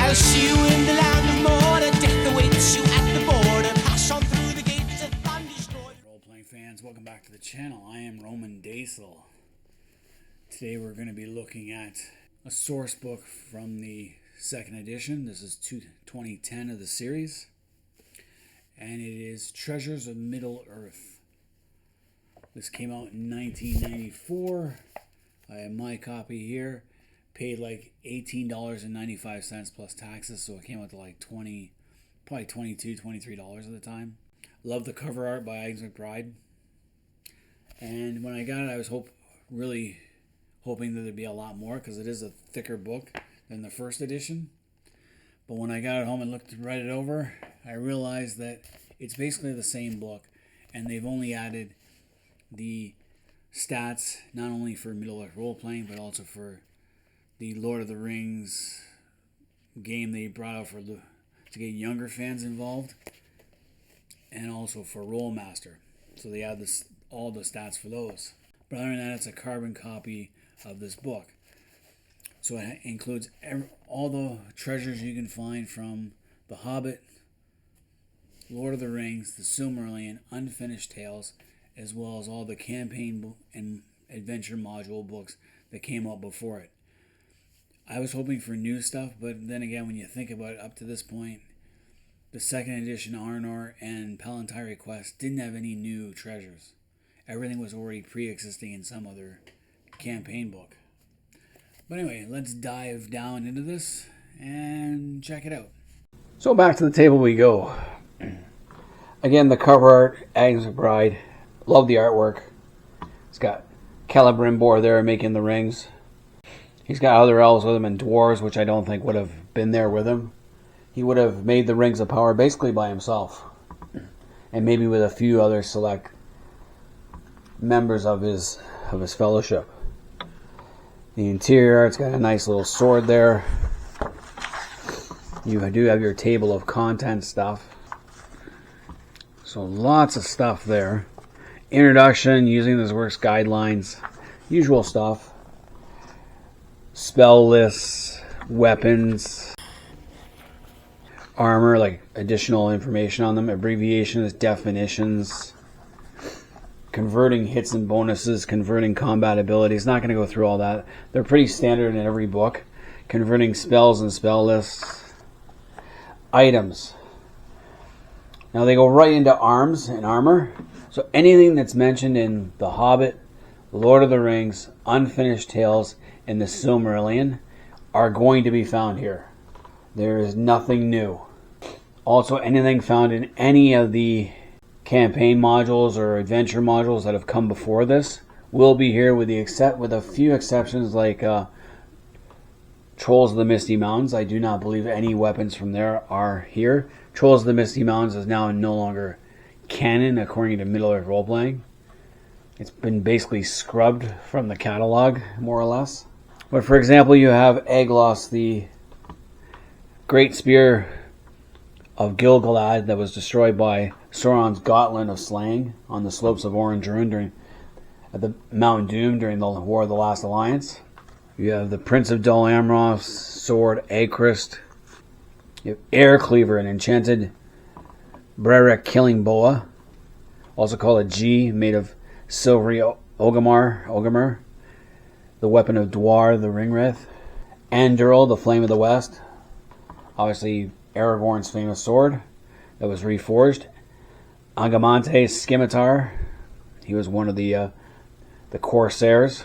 I'll see you in the land of Mordor. Death awaits you at the border. Pass on through the gates of Thunderstorm. Role-playing fans, welcome back to the channel. I am Roman Daisel. Today we're going to be looking at a source book from the second edition. This is 2010 of the series. And it is Treasures of Middle-earth. This came out in 1994. I have my copy here. Paid like $18.95 plus taxes, so it came out to like probably $22, $23 at the time. Love the cover art by Agnes McBride. And when I got it, I was really hoping that there'd be a lot more, because it is a thicker book than the first edition. But when I got it home and read it over, I realized that it's basically the same book, and they've only added the stats not only for Middle-earth role-playing, but also for the Lord of the Rings game they brought out to get younger fans involved, and also for Rolemaster. So they add all the stats for those. But other than that, it's a carbon copy of this book. So it includes all the treasures you can find from The Hobbit, Lord of the Rings, The Silmarillion, Unfinished Tales, as well as all the campaign and adventure module books that came out before it. I was hoping for new stuff, but then again, when you think about it, up to this point, the second edition Armour and Palantiri Quest didn't have any new treasures. Everything was already pre-existing in some other campaign book. But anyway, let's dive down into this and check it out. So back to the table we go. Again, the cover art, Agnes McBride. Love the artwork. It's got Celebrimbor there making the rings. He's got other elves with him and dwarves, which I don't think would have been there with him. He would have made the rings of power basically by himself, and maybe with a few other select members of his fellowship. The interior art's got a nice little sword there. You do have your table of contents stuff. So lots of stuff there. Introduction, using this works guidelines, usual stuff. Spell lists, weapons, armor, like additional information on them, abbreviations, definitions, converting hits and bonuses, converting combat abilities. Not going to go through all that. They're pretty standard in every book. Converting spells and spell lists. Items. Now they go right into arms and armor. So anything that's mentioned in The Hobbit, Lord of the Rings, Unfinished Tales, and the Silmarillion are going to be found here. There is nothing new. Also, anything found in any of the campaign modules or adventure modules that have come before this will be here, with a few exceptions, like Trolls of the Misty Mountains. I do not believe any weapons from there are here. Trolls of the Misty Mountains is now no longer canon according to Middle-earth role-playing. It's been basically scrubbed from the catalog, more or less. But for example, you have Eglos, the great spear of Gil-galad that was destroyed by Sauron's Gauntlet of Slaying on the slopes of Oran-Druin at the Mount Doom during the War of the Last Alliance. You have the Prince of Dol Amroth's sword, Acrist. You have Air Cleaver, an enchanted Breric killing boa, also called a G, made of silvery Ogimer, the weapon of Dwar, the Ringwraith. Anduril, the Flame of the West, obviously Aragorn's famous sword that was reforged. Angamonte's Scimitar, he was one of the Corsairs.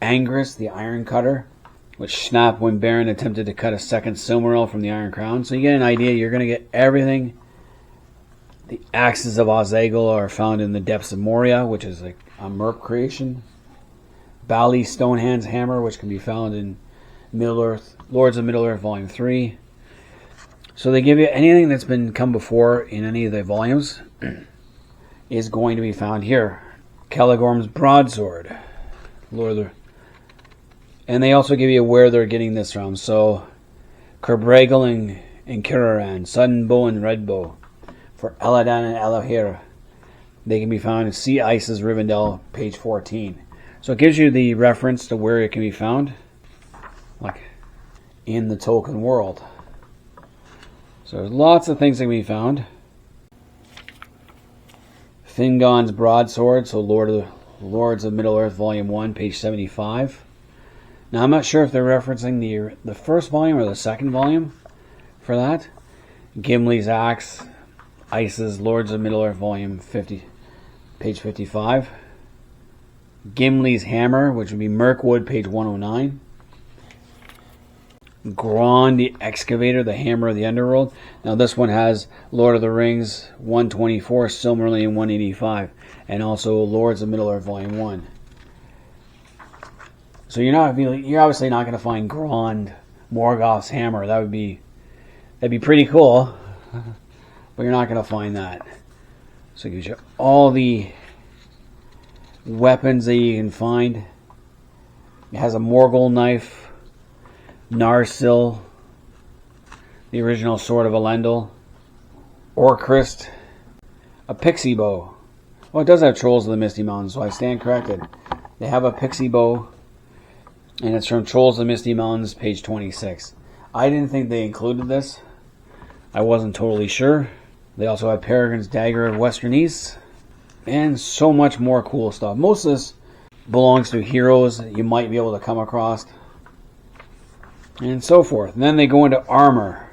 Angrist, the Iron Cutter, which snapped when Beren attempted to cut a second Silmaril from the Iron Crown. So you get an idea, you're going to get everything. The axes of Osagil are found in the depths of Moria, which is like a Merc creation. Bali Stonehand's hammer, which can be found in Middle-earth, Lords of Middle-earth Volume 3. So they give you anything that's been come before in any of the volumes is going to be found here. Caligorm's broadsword, and they also give you where they're getting this from. So Kerbragel and Kiraran, Sudden Bow and Red Bow. For Eladan and Elohir, they can be found in Sea Ice's Rivendell, page 14. So it gives you the reference to where it can be found, like in the Tolkien world. So there's lots of things that can be found. Fingon's Broadsword, so Lords of Middle-earth, Volume 1, page 75. Now I'm not sure if they're referencing the first volume or the second volume for that. Gimli's Axe, Ice's Lords of Middle-earth, Volume 50, page 55. Gimli's Hammer, which would be Mirkwood, page 109. Gron the Excavator, the Hammer of the Underworld. Now this one has Lord of the Rings 124, Silmarillion 185, and also Lords of Middle-earth Volume 1. So you're obviously not going to find Gron Morgoth's hammer. That'd be pretty cool, but you're not going to find that. So it gives you all the weapons that you can find. It has a Morgul knife, Narsil, the original Sword of Elendil, Orcrist, a pixie bow. Well, it does have Trolls of the Misty Mountains, so I stand corrected. They have a pixie bow, and it's from Trolls of the Misty Mountains, page 26. I didn't think they included this. I wasn't totally sure. They also have Peregrine's Dagger of Western East, and so much more cool stuff. Most of this belongs to heroes that you might be able to come across, and so forth. And then they go into armor.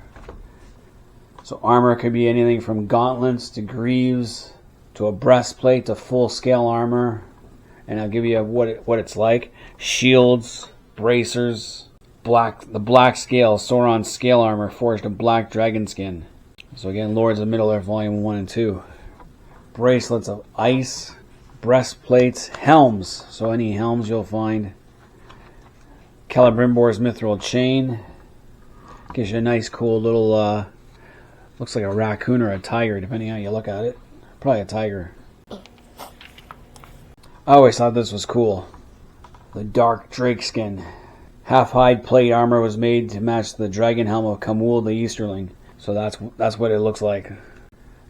So armor could be anything from gauntlets to greaves to a breastplate to full-scale armor. And I'll give you what it's like. Shields, bracers, the black scale, Sauron's scale armor forged of black dragon skin. So again, Lords of Middle-earth, Volume 1 and 2. Bracelets of ice, breastplates, helms. So any helms you'll find. Celebrimbor's mithril chain. Gives you a nice cool little, looks like a raccoon or a tiger, depending on how you look at it. Probably a tiger. I always thought this was cool. The dark drake skin. Half-hide plate armor was made to match the dragon helm of Kamul the Easterling. So that's what it looks like.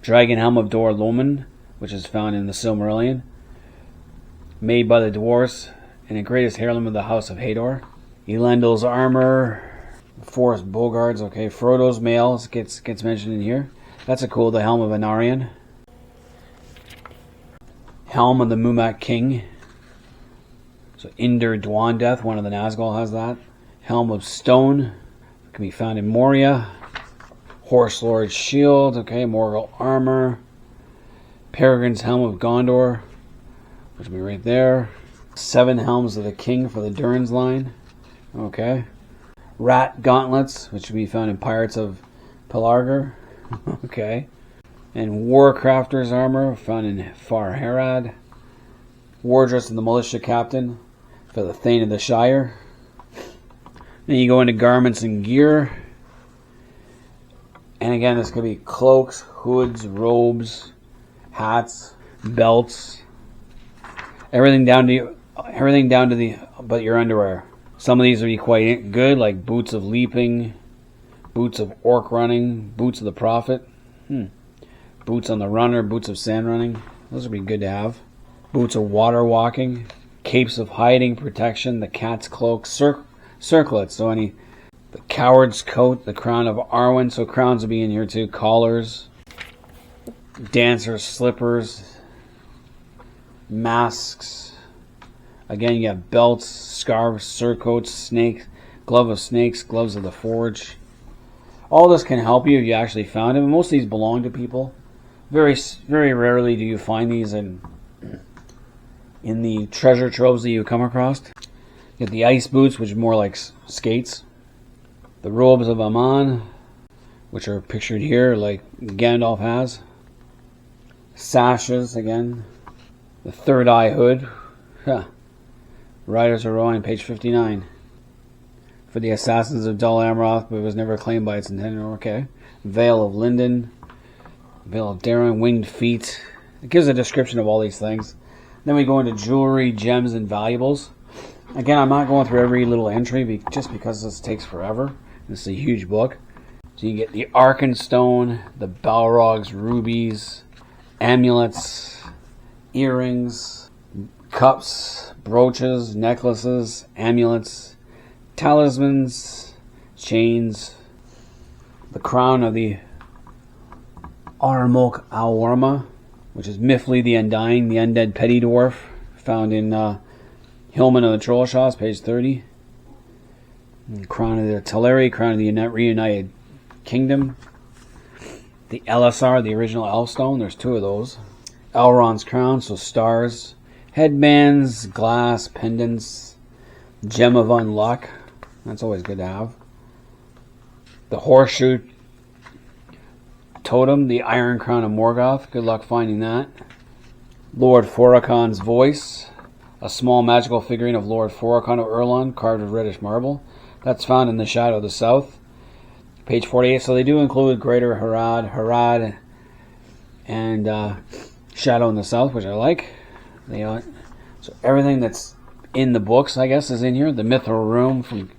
Dragon helm of Dor Loman, which is found in the Silmarillion. Made by the dwarves and the greatest heirloom of the House of Hador. Elendil's armor, Forest Bogards, okay, Frodo's mail gets mentioned in here. That's the helm of Anarion. Helm of the Mumak King. So Inder Dwandeth, one of the Nazgul has that. Helm of Stone, can be found in Moria. Horse Lord's shield, okay, Morgul armor. Peregrine's helm of Gondor, which will be right there. 7 helms of the King for the Durin's line. Okay. Rat gauntlets, which can be found in Pirates of Pelargir. Okay. And Warcrafter's armor, found in Far Harad. Wardress of the Militia Captain for the Thane of the Shire. Then you go into garments and gear. And again, this could be cloaks, hoods, robes, hats, belts, everything down to but your underwear. Some of these would be quite good, like boots of leaping, boots of orc running, boots of the prophet, boots on the runner, boots of sand running. Those would be good to have. Boots of water walking, capes of hiding, protection, the cat's cloak, circlets. So the coward's coat, the crown of Arwen. So crowns would be in here too. Collars, dancer's slippers, masks. Again, you have belts, scarves, surcoats, snakes, glove of snakes, gloves of the forge. All this can help you if you actually found them. Most of these belong to people. Very, very rarely do you find these in the treasure troves that you come across. You get the ice boots, which are more like skates. The robes of Aman, which are pictured here, like Gandalf has. Sashes, again. The third eye hood. Riders of Rohan, page 59. For the assassins of Dol Amroth, but it was never claimed by its intended. Okay. Veil of Linden. Veil of Darren, winged feet. It gives a description of all these things. Then we go into jewelry, gems, and valuables. Again, I'm not going through every little entry just because this takes forever. This is a huge book. So you get the Arkenstone, the Balrog's rubies, amulets, earrings, cups, brooches, necklaces, amulets, talismans, chains, the crown of the Armour, which is Miffley the Undying, the Undead Petty Dwarf, found in Hillman of the Trollshaws, page 30. Crown of the Teleri, Crown of the Reunited Kingdom. The LSR, the original Elfstone, there's 2 of those. Elrond's Crown, so stars. Headbands, glass, pendants. Gem of Unluck, that's always good to have. The Horseshoe Totem, the Iron Crown of Morgoth, good luck finding that. Lord Forokon's Voice, a small magical figurine of Lord Forokon of Erlon, carved of reddish marble. That's found in the Shadow of the South, page 48. So they do include Greater Harad, and Shadow in the South, which I like. So everything that's in the books, I guess, is in here. The Mithril Room from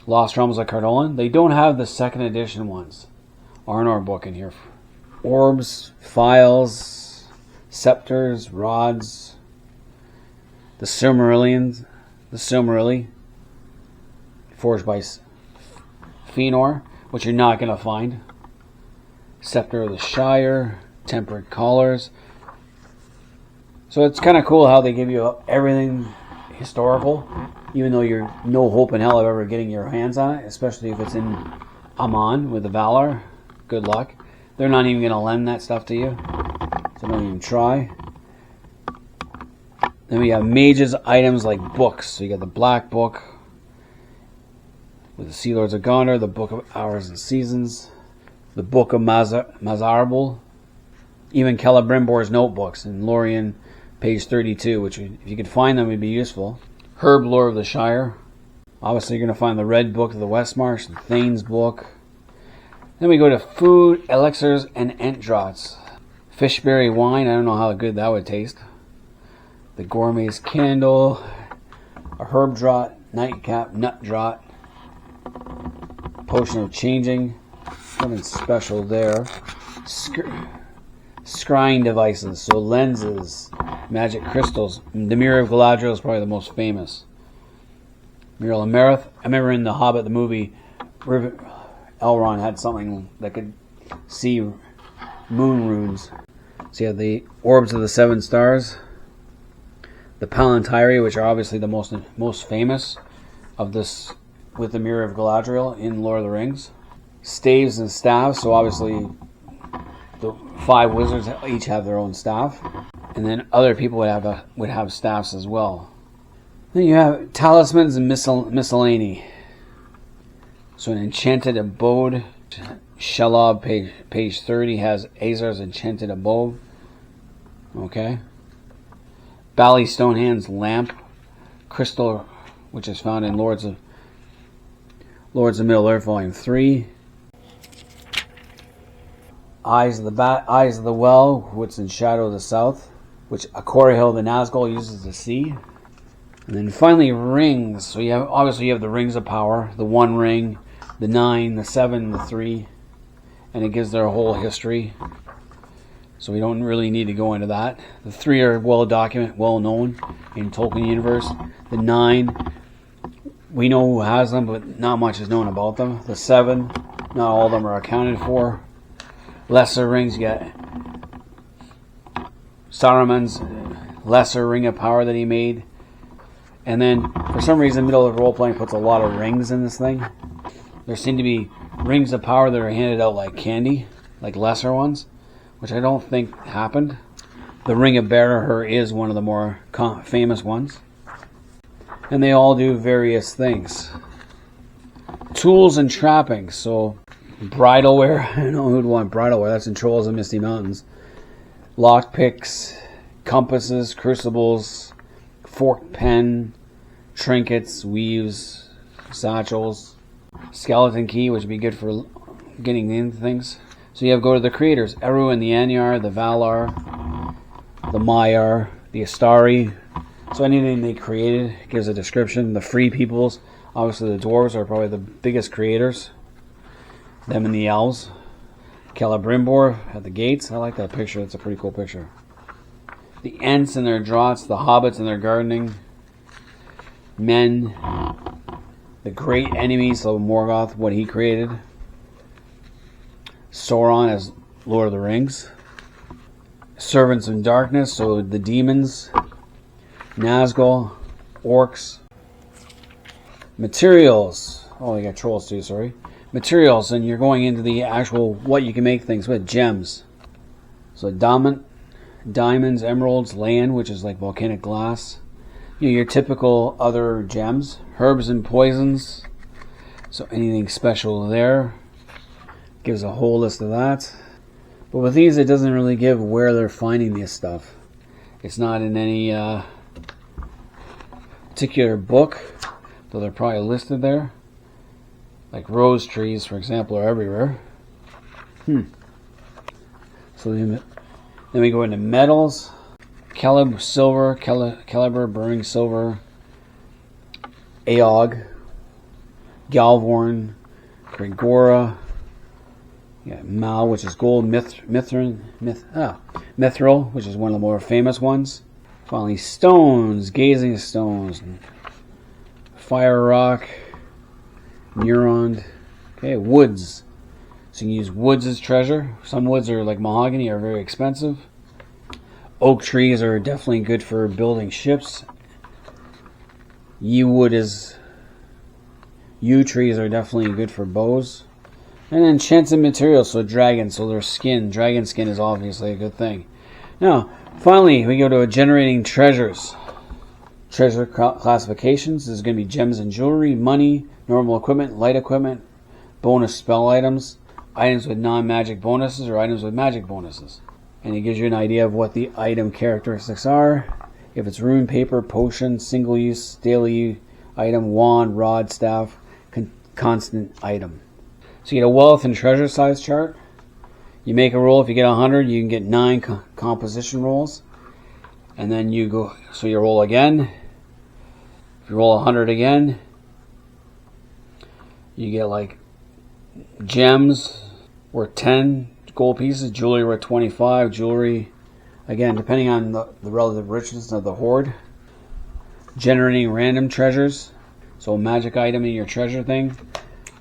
Lost Realms of Cardolan. They don't have the 2nd edition ones. Armour book in here. Orbs, files, scepters, rods. The Silmarillion, forged by Fëanor, which you're not going to find. Scepter of the Shire, tempered collars. So it's kind of cool how they give you everything historical, even though you're no hope in hell of ever getting your hands on it, especially if it's in Amon with the Valar. Good luck. They're not even going to lend that stuff to you, so don't even try. Then we have mages items like books. So you got the Black Book with the Sea Lords of Gondor, the Book of Hours and Seasons, the Book of Mazarbul, even Celebrimbor's notebooks in Lorien, page 32, which if you could find them would be useful. Herb Lore of the Shire. Obviously you're going to find the Red Book of the Westmarch, the Thane's Book. Then we go to food, elixirs, and entdraughts. Fishberry wine, I don't know how good that would taste. The Gourmet's Candle, a herb draught, nightcap, nut draught, potion of changing, something special there. Scrying devices, so lenses, magic crystals. The Mirror of Galadriel is probably the most famous. Mirror of Merith. I remember in The Hobbit, the movie, Elrond had something that could see moon runes. So you have the Orbs of the Seven Stars, the Palantiri, which are obviously the most famous of this, with the Mirror of Galadriel in Lord of the Rings. Staves and staffs, so obviously the 5 wizards each have their own staff, and then other people would have staffs as well. Then you have talismans and miscellany. So an enchanted abode. Shelob, page 30, has Azar's enchanted abode. Okay. Bally Stonehand's lamp, crystal, which is found in Lords of Middle-earth, volume 3. Eyes of the Well, which in Shadow of the South, which Acorahil the Nazgul uses to see. And then finally rings. So you have the Rings of Power, the 1 ring, the 9, the 7, the 3, and it gives their whole history. So we don't really need to go into that. The 3 are well documented, well known in Tolkien universe. The 9, we know who has them, but not much is known about them. The 7, not all of them are accounted for. Lesser rings, you got Saruman's lesser ring of power that he made. And then, for some reason, Middle of Role-Playing puts a lot of rings in this thing. There seem to be rings of power that are handed out like candy, like lesser ones, which I don't think happened. The Ring of Bearer is one of the more famous ones. And they all do various things. Tools and trappings, so bridalware. I don't know who'd want bridalware. That's in Trolls of Misty Mountains. Lockpicks, compasses, crucibles, forked pen, trinkets, weaves, satchels, skeleton key, which would be good for getting into things. So you have to go to the creators: Eru and the Anyar, the Valar, the Maiar, the Astari. So anything they created gives a description. The Free Peoples, obviously the dwarves are probably the biggest creators. Them and the elves. Celebrimbor at the gates. I like that picture. It's a pretty cool picture. The Ents and their draughts. The Hobbits and their gardening. Men. The great enemies of Morgoth, what he created. Sauron as Lord of the Rings. Servants in Darkness, so the demons. Nazgul, orcs. Materials. Oh, you got trolls too, sorry. Materials, and you're going into the actual what you can make things with. Gems. So diamonds, emeralds, land, which is like volcanic glass. You know, your typical other gems. Herbs and poisons. So anything special there. Gives a whole list of that. But with these, it doesn't really give where they're finding this stuff. It's not in any particular book, though they're probably listed there. Like rose trees, for example, are everywhere. So then we go into metals. Celebre silver, Celebre burning silver, Aog, Galvorn, Gregora, Mal, which is gold, Mithril, which is one of the more famous ones. Finally, stones, gazing stones, fire rock, Neuron. Okay, woods. So you can use woods as treasure. Some woods are like mahogany, are very expensive. Oak trees are definitely good for building ships. Yew trees are definitely good for bows. And then enchanted materials, so dragons, so their skin. Dragon skin is obviously a good thing. Now, finally, we go to generating treasures. Treasure classifications. There's going to be gems and jewelry, money, normal equipment, light equipment, bonus spell items, items with non-magic bonuses, or items with magic bonuses. And it gives you an idea of what the item characteristics are. If it's rune, paper, potion, single use, daily item, wand, rod, staff, constant item. So you get a wealth and treasure size chart. You make a roll. If you get 100, you can get 9 composition rolls. And then you go, so you roll again. If you roll 100 again, you get like gems worth 10 gold pieces, jewelry worth 25, jewelry, again, depending on the relative richness of the hoard. Generating random treasures, so a magic item in your treasure thing,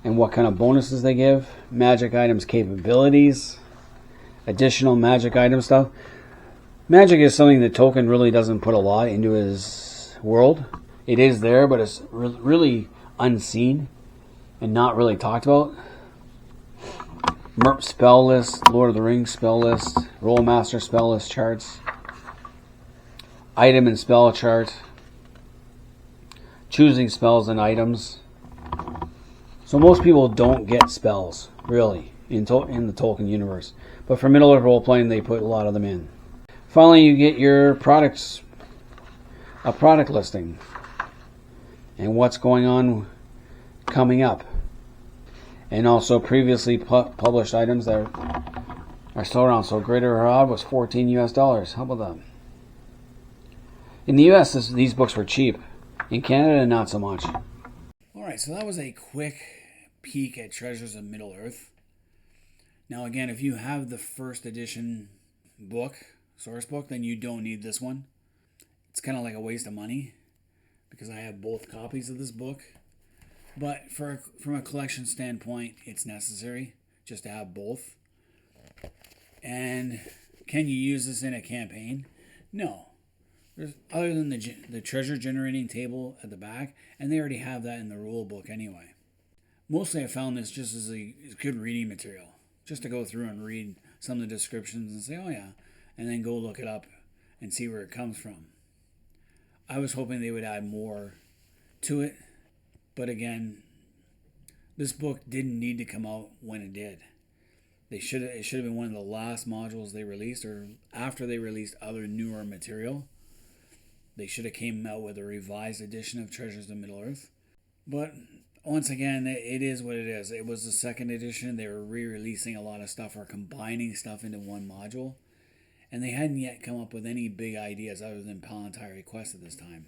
and what kind of bonuses they give. Magic items capabilities, additional magic item stuff. Magic is something that Tolkien really doesn't put a lot into his world. It is there, but it's really unseen and not really talked about. Merp spell list, Lord of the Rings spell list, Rollmaster spell list charts, item and spell chart, choosing spells and items. So most people don't get spells, really, in the Tolkien universe. But for Middle-earth role-playing, they put a lot of them in. Finally, you get your products, a product listing, and what's going on coming up. And also previously published items that are still around. So Greater Harad was $14 US. How about that? In the US, these books were cheap. In Canada, not so much. Alright, so that was a quick peek at Treasures of Middle-earth. Now again, if you have the first edition book, source book, then you don't need this one. It's kind of like a waste of money because I have both copies of this book. But from a collection standpoint, it's necessary just to have both. And can you use this in a campaign? No. Other than the treasure generating table at the back, and they already have that in the rule book anyway. Mostly I found this just as a good reading material. Just to go through and read some of the descriptions and say, oh yeah, and then go look it up and see where it comes from. I was hoping they would add more to it. But again, this book didn't need to come out when it did. It should have been one of the last modules they released, or after they released other newer material. They should have came out with a revised edition of Treasures of Middle-earth. But once again, it is what it is. It was the second edition. They were re-releasing a lot of stuff or combining stuff into one module. And they hadn't yet come up with any big ideas other than Planetary Quest at this time.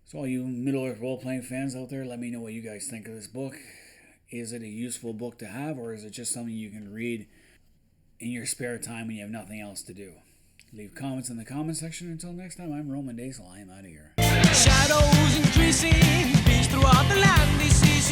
So all you Middle-earth role-playing fans out there, let me know what you guys think of this book. Is it a useful book to have, or is it just something you can read in your spare time when you have nothing else to do? Leave comments in the comment section. Until next time, I'm Roman Daisel. I am out of here. Shadows increasing, beats throughout the land, this is